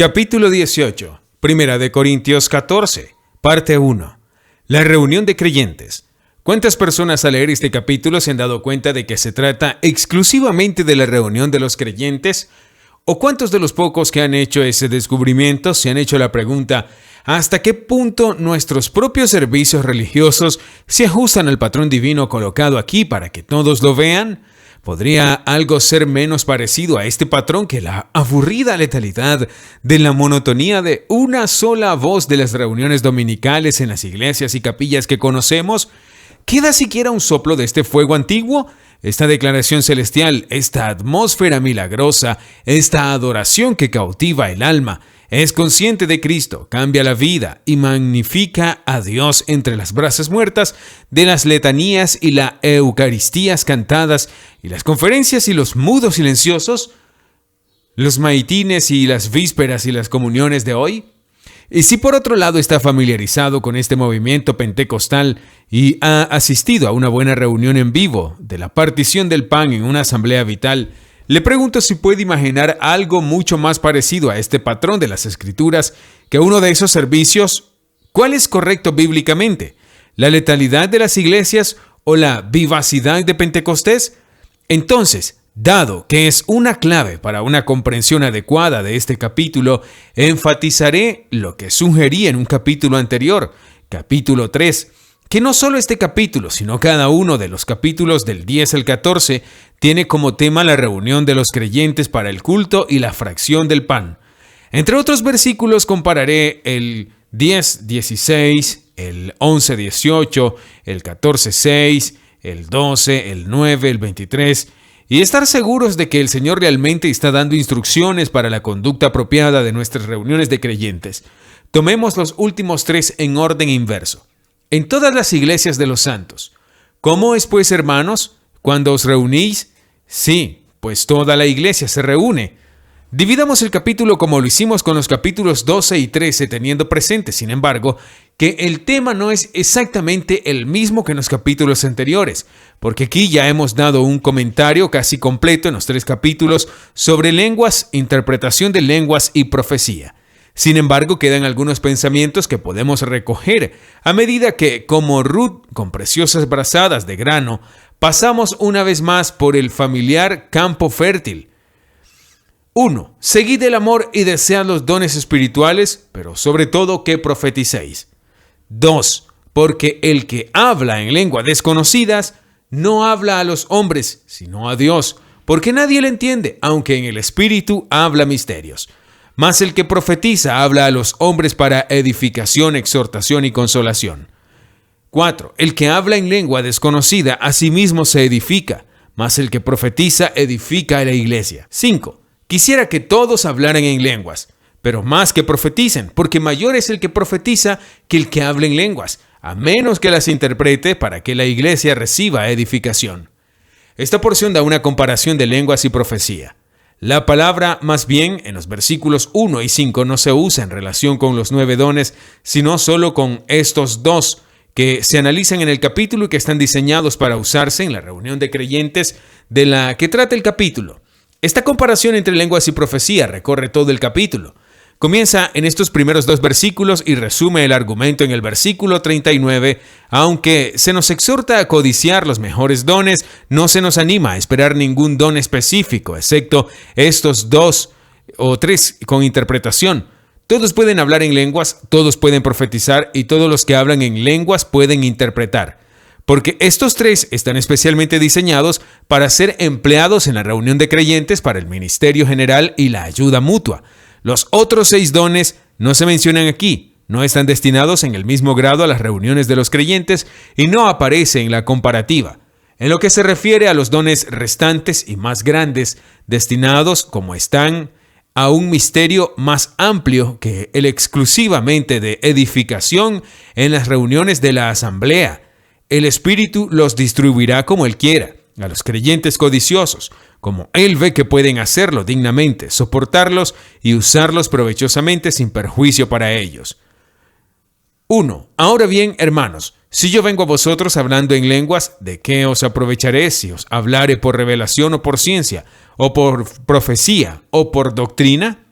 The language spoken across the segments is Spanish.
Capítulo 18. Primera de Corintios 14. Parte 1. La reunión de creyentes. ¿Cuántas personas al leer este capítulo se han dado cuenta de que se trata exclusivamente de la reunión de los creyentes? ¿O cuántos de los pocos que han hecho ese descubrimiento se han hecho la pregunta ¿hasta qué punto nuestros propios servicios religiosos se ajustan al patrón divino colocado aquí para que todos lo vean? ¿Podría algo ser menos parecido a este patrón que la aburrida letalidad de la monotonía de una sola voz de las reuniones dominicales en las iglesias y capillas que conocemos? ¿Queda siquiera un soplo de este fuego antiguo? Esta declaración celestial, esta atmósfera milagrosa, esta adoración que cautiva el alma, es consciente de Cristo, cambia la vida y magnifica a Dios entre las brasas muertas de las letanías y las eucaristías cantadas y las conferencias y los mudos silenciosos, los maitines y las vísperas y las comuniones de hoy. Y si por otro lado está familiarizado con este movimiento pentecostal y ha asistido a una buena reunión en vivo de la partición del pan en una asamblea vital, le pregunto si puede imaginar algo mucho más parecido a este patrón de las Escrituras que uno de esos servicios. ¿Cuál es correcto bíblicamente? ¿La letalidad de las iglesias o la vivacidad de Pentecostés? Entonces, dado que es una clave para una comprensión adecuada de este capítulo, enfatizaré lo que sugerí en un capítulo anterior, capítulo 3, que no solo este capítulo, sino cada uno de los capítulos del 10 al 14 tiene como tema la reunión de los creyentes para el culto y la fracción del pan. Entre otros versículos compararé el 10:16, el 11:18, el 14:6, el 12, el 9, el 23, y estar seguros de que el Señor realmente está dando instrucciones para la conducta apropiada de nuestras reuniones de creyentes. Tomemos los últimos tres en orden inverso. En todas las iglesias de los santos. ¿Cómo es pues, hermanos, cuando os reunís? Sí, pues toda la iglesia se reúne. Dividamos el capítulo como lo hicimos con los capítulos 12 y 13, teniendo presente, sin embargo, que el tema no es exactamente el mismo que en los capítulos anteriores, porque aquí ya hemos dado un comentario casi completo en los tres capítulos sobre lenguas, interpretación de lenguas y profecía. Sin embargo, quedan algunos pensamientos que podemos recoger a medida que, como Ruth, con preciosas brazadas de grano, pasamos una vez más por el familiar campo fértil. 1. Seguid el amor y desead los dones espirituales, pero sobre todo que profeticéis. 2. Porque el que habla en lenguas desconocidas no habla a los hombres, sino a Dios, porque nadie le entiende, aunque en el espíritu habla misterios. Mas el que profetiza habla a los hombres para edificación, exhortación y consolación. 4. El que habla en lengua desconocida a sí mismo se edifica, mas el que profetiza edifica a la iglesia. 5. Quisiera que todos hablaran en lenguas, pero más que profeticen, porque mayor es el que profetiza que el que habla en lenguas, a menos que las interprete para que la iglesia reciba edificación. Esta porción da una comparación de lenguas y profecía. La palabra, más bien, en los versículos 1 y 5 no se usa en relación con los 9 dones, sino solo con estos dos que se analizan en el capítulo y que están diseñados para usarse en la reunión de creyentes de la que trata el capítulo. Esta comparación entre lenguas y profecía recorre todo el capítulo. Comienza en estos primeros dos versículos y resume el argumento en el versículo 39. Aunque se nos exhorta a codiciar los mejores dones, no se nos anima a esperar ningún don específico, excepto estos 2 o 3 con interpretación. Todos pueden hablar en lenguas, todos pueden profetizar y todos los que hablan en lenguas pueden interpretar. Porque estos 3 están especialmente diseñados para ser empleados en la reunión de creyentes para el ministerio general y la ayuda mutua. Los otros 6 dones no se mencionan aquí, no están destinados en el mismo grado a las reuniones de los creyentes y no aparecen en la comparativa. En lo que se refiere a los dones restantes y más grandes, destinados como están a un misterio más amplio que el exclusivamente de edificación en las reuniones de la asamblea. El Espíritu los distribuirá como Él quiera, a los creyentes codiciosos, como Él ve que pueden hacerlo dignamente, soportarlos y usarlos provechosamente sin perjuicio para ellos. 1. Ahora bien, hermanos, si yo vengo a vosotros hablando en lenguas, ¿de qué os aprovecharé si os hablare por revelación o por ciencia, o por profecía, o por doctrina?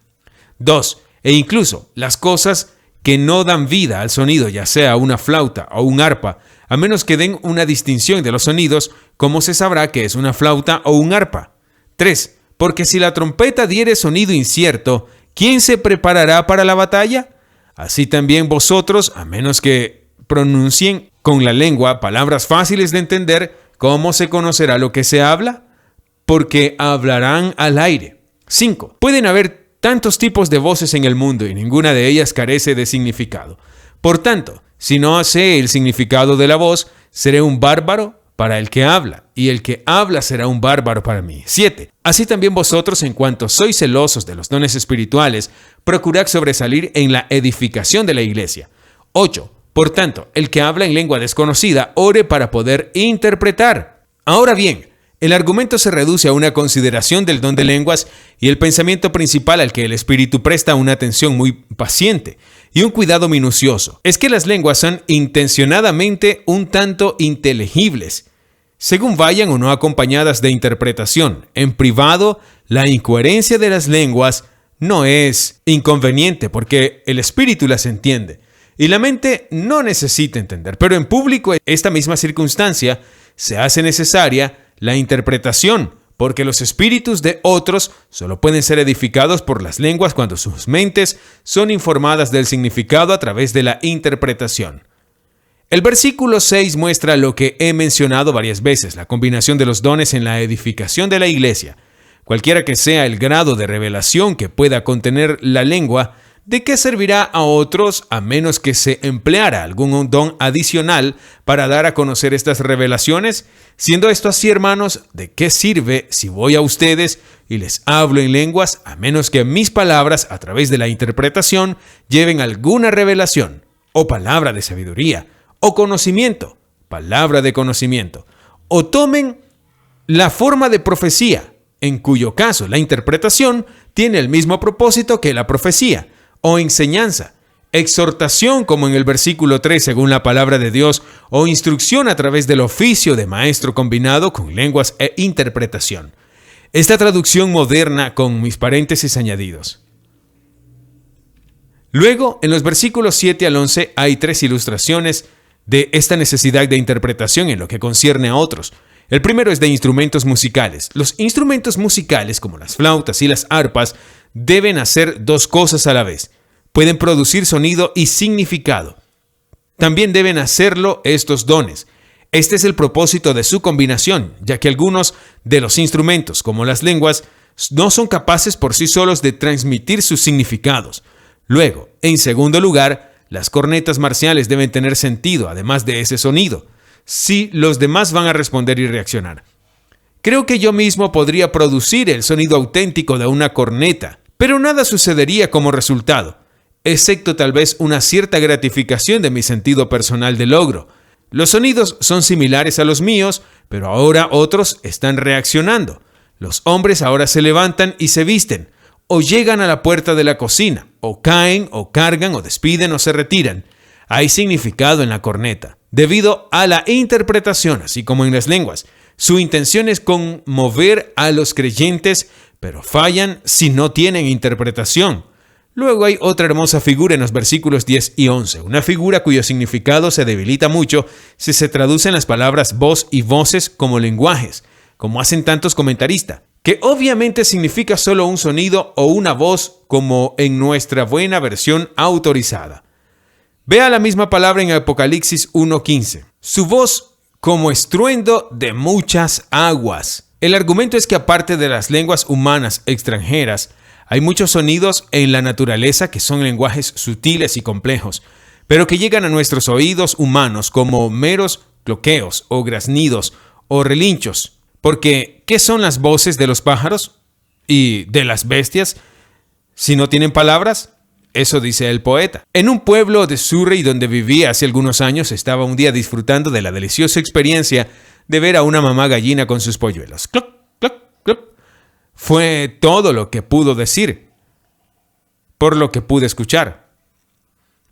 2. E incluso las cosas que no dan vida al sonido, ya sea una flauta o un arpa, a menos que den una distinción de los sonidos, ¿cómo se sabrá que es una flauta o un arpa? 3. Porque si la trompeta diere sonido incierto, ¿quién se preparará para la batalla? Así también vosotros, a menos que pronuncien con la lengua palabras fáciles de entender, ¿cómo se conocerá lo que se habla? Porque hablarán al aire. 5. Pueden haber tantos tipos de voces en el mundo y ninguna de ellas carece de significado. Por tanto, si no sé el significado de la voz, seré un bárbaro para el que habla, y el que habla será un bárbaro para mí. 7. Así también vosotros, en cuanto sois celosos de los dones espirituales, procurad sobresalir en la edificación de la iglesia. 8. Por tanto, el que habla en lengua desconocida, ore para poder interpretar. Ahora bien, el argumento se reduce a una consideración del don de lenguas y el pensamiento principal al que el espíritu presta una atención muy paciente y un cuidado minucioso es que las lenguas son intencionadamente un tanto inteligibles, según vayan o no acompañadas de interpretación. En privado, la incoherencia de las lenguas no es inconveniente porque el espíritu las entiende y la mente no necesita entender, pero en público esta misma circunstancia se hace necesaria la interpretación, porque los espíritus de otros solo pueden ser edificados por las lenguas cuando sus mentes son informadas del significado a través de la interpretación. El versículo 6 muestra lo que he mencionado varias veces, la combinación de los dones en la edificación de la iglesia. Cualquiera que sea el grado de revelación que pueda contener la lengua, ¿de qué servirá a otros a menos que se empleara algún don adicional para dar a conocer estas revelaciones? Siendo esto así, hermanos, ¿de qué sirve si voy a ustedes y les hablo en lenguas a menos que mis palabras a través de la interpretación lleven alguna revelación o palabra de sabiduría o conocimiento, palabra de conocimiento, o tomen la forma de profecía, en cuyo caso la interpretación tiene el mismo propósito que la profecía, o enseñanza, exhortación como en el versículo 3 según la palabra de Dios, o instrucción a través del oficio de maestro combinado con lenguas e interpretación. Esta traducción moderna con mis paréntesis añadidos. Luego, en los versículos 7 al 11 hay 3 ilustraciones de esta necesidad de interpretación en lo que concierne a otros. El primero es de instrumentos musicales. Los instrumentos musicales, como las flautas y las arpas, deben hacer dos cosas a la vez. Pueden producir sonido y significado. También deben hacerlo estos dones. Este es el propósito de su combinación, ya que algunos de los instrumentos, como las lenguas, no son capaces por sí solos de transmitir sus significados. Luego, en segundo lugar, las cornetas marciales deben tener sentido, además de ese sonido, si los demás van a responder y reaccionar. Creo que yo mismo podría producir el sonido auténtico de una corneta, pero nada sucedería como resultado, excepto tal vez una cierta gratificación de mi sentido personal de logro. Los sonidos son similares a los míos, pero ahora otros están reaccionando. Los hombres ahora se levantan y se visten, o llegan a la puerta de la cocina, o caen, o cargan, o despiden, o se retiran. Hay significado en la corneta, debido a la interpretación, así como en las lenguas. Su intención es conmover a los creyentes, pero fallan si no tienen interpretación. Luego hay otra hermosa figura en los versículos 10 y 11, una figura cuyo significado se debilita mucho si se traducen las palabras voz y voces como lenguajes, como hacen tantos comentaristas, que obviamente significa solo un sonido o una voz como en nuestra buena versión autorizada. Vea la misma palabra en Apocalipsis 1:15. Su voz como estruendo de muchas aguas. El argumento es que aparte de las lenguas humanas extranjeras, hay muchos sonidos en la naturaleza que son lenguajes sutiles y complejos, pero que llegan a nuestros oídos humanos como meros cloqueos o graznidos o relinchos. Porque, ¿qué son las voces de los pájaros y de las bestias si no tienen palabras? Eso dice el poeta. En un pueblo de Surrey donde vivía hace algunos años, estaba un día disfrutando de la deliciosa experiencia de ver a una mamá gallina con sus polluelos. ¡Cloc, cloc, cloc! Fue todo lo que pudo decir, por lo que pude escuchar.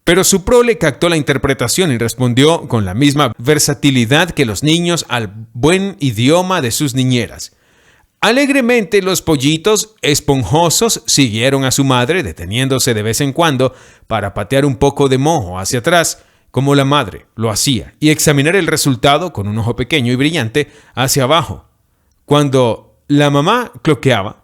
Pero su prole captó la interpretación y respondió con la misma versatilidad que los niños al buen idioma de sus niñeras. Alegremente los pollitos esponjosos siguieron a su madre, deteniéndose de vez en cuando para patear un poco de moho hacia atrás, como la madre lo hacía, y examinar el resultado con un ojo pequeño y brillante hacia abajo. Cuando la mamá cloqueaba,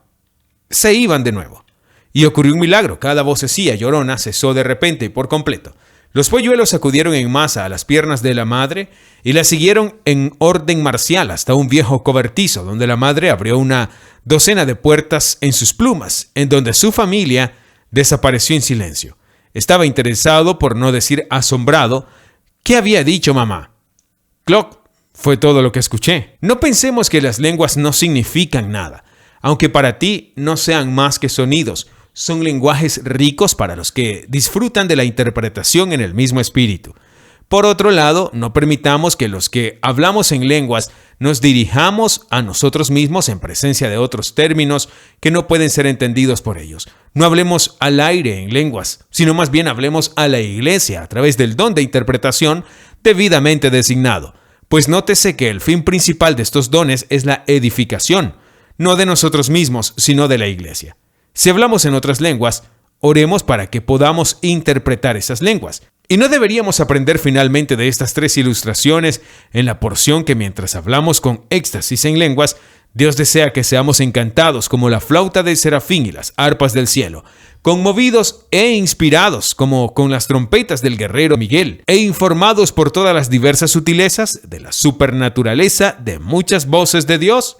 se iban de nuevo. Y ocurrió un milagro. Cada vocecilla llorona cesó de repente y por completo. Los polluelos acudieron en masa a las piernas de la madre y la siguieron en orden marcial hasta un viejo cobertizo donde la madre abrió una docena de puertas en sus plumas, en donde su familia desapareció en silencio. Estaba interesado, por no decir asombrado. ¿Qué había dicho mamá? Cloc, fue todo lo que escuché. No pensemos que las lenguas no significan nada, aunque para ti no sean más que sonidos. Son lenguajes ricos para los que disfrutan de la interpretación en el mismo espíritu. Por otro lado, no permitamos que los que hablamos en lenguas nos dirijamos a nosotros mismos en presencia de otros términos que no pueden ser entendidos por ellos. No hablemos al aire en lenguas, sino más bien hablemos a la iglesia a través del don de interpretación debidamente designado. Pues nótese que el fin principal de estos dones es la edificación, no de nosotros mismos, sino de la iglesia. Si hablamos en otras lenguas, oremos para que podamos interpretar esas lenguas. Y no deberíamos aprender finalmente de estas 3 ilustraciones en la porción que mientras hablamos con éxtasis en lenguas, Dios desea que seamos encantados como la flauta del serafín y las arpas del cielo, conmovidos e inspirados como con las trompetas del guerrero Miguel, e informados por todas las diversas sutilezas de la supernaturaleza de muchas voces de Dios.